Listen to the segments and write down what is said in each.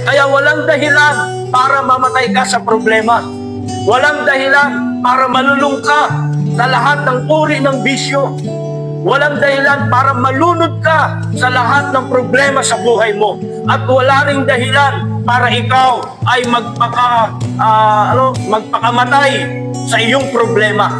Kaya walang dahilan para mamatay ka sa problema. Walang dahilan para malulung ka sa lahat ng uri ng bisyo. Walang dahilan para malunod ka sa lahat ng problema sa buhay mo. At wala ring dahilan para ikaw ay magpakamatay sa iyong problema.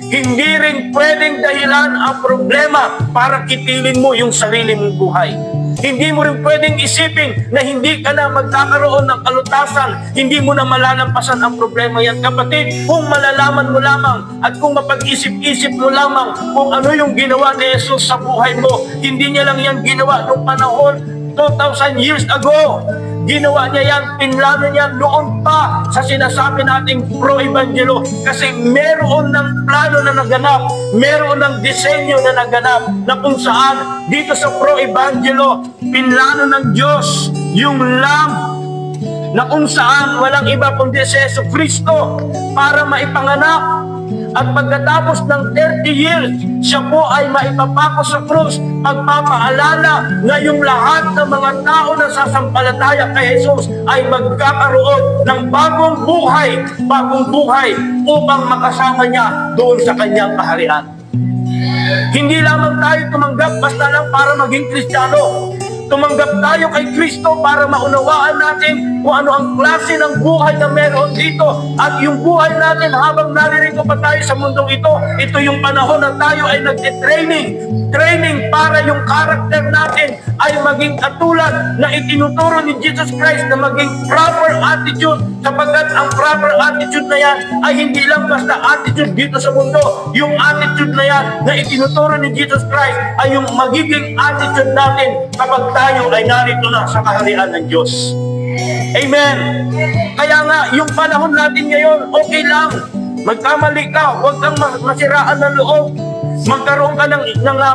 Hindi rin pwedeng dahilan ang problema para kitilin mo yung sarili mong buhay. Hindi mo rin pwedeng isipin na hindi ka na magkakaroon ng kalutasan, hindi mo na malalampasan ang problema yan. Kapatid, kung malalaman mo lamang at kung mapag-isip-isip mo lamang kung ano yung ginawa ni Jesus sa buhay mo, hindi niya lang yan ginawa noong panahon 2,000 years ago. Ginawa niya yan, pinlano niya noon pa sa sinasabi nating pro-evangelo. Kasi meron ng plano na naganap, meron ng disenyo na naganap, na kung saan dito sa pro-evangelo, pinlano ng Diyos yung Lamb na kung saan walang iba kundi si Jesu Kristo para maipanganak. At pagkatapos ng 30 years, siya po ay maipapako sa krus, pagpapaalala na yung lahat ng mga tao na sasampalataya kay Jesus ay magkakaroon ng bagong buhay upang makasama niya doon sa kanyang kaharian. Hindi lamang tayo tumanggap basta lang para maging Kristiyano. Tumanggap tayo kay Kristo para maunawaan natin kung ano ang klase ng buhay na meron dito. At yung buhay natin habang naririto pa tayo sa mundong ito, ito yung panahon na tayo ay nagte-training. Training para yung karakter natin ay maging katulad na itinuturo ni Jesus Christ na maging proper attitude, sapagkat ang proper attitude na yan ay hindi lang basta attitude dito sa mundo. Yung attitude na yan na itinuturo ni Jesus Christ ay yung magiging attitude natin kapag tayo ay narito na sa kaharian ng Diyos. Amen. Kaya nga, yung panahon natin ngayon, okay lang. Magkamali ka, huwag kang masiraan ng loob. Magkaroon ka ng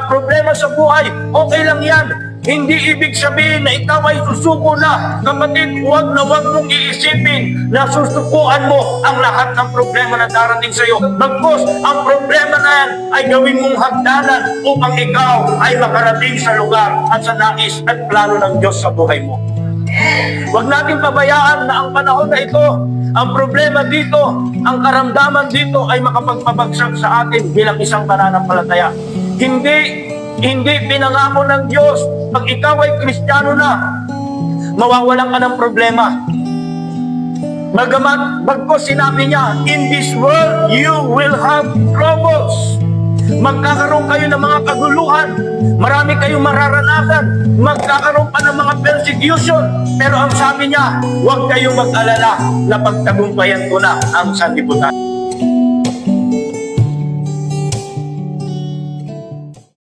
problema sa buhay, okay lang yan. Hindi ibig sabihin na ikaw ay susuko na. Kapatid, huwag na huwag mong iisipin na susukuan mo ang lahat ng problema na darating sa iyo. Bagkus, ang problema na yan ay gawin mong hagdanan upang ikaw ay makarating sa lugar at sa nais at plano ng Diyos sa buhay mo. Huwag natin pabayaan na ang panahon na ito, ang problema dito, ang karamdaman dito ay makapagpabagsak sa atin bilang isang mananampalataya. Hindi pinangako ng Diyos pag ikaw ay Kristiyano na, mawawalan ka ng problema. Bagkus sinabi niya, in this world you will have troubles. Magkakaroon kayo ng mga kaguluhan, marami kayong mararanasan, magkakaroon pa ng mga persecution. Pero ang sabi niya, huwag kayong mag-alala na pagtagumpayan ko na ang sanlibutan.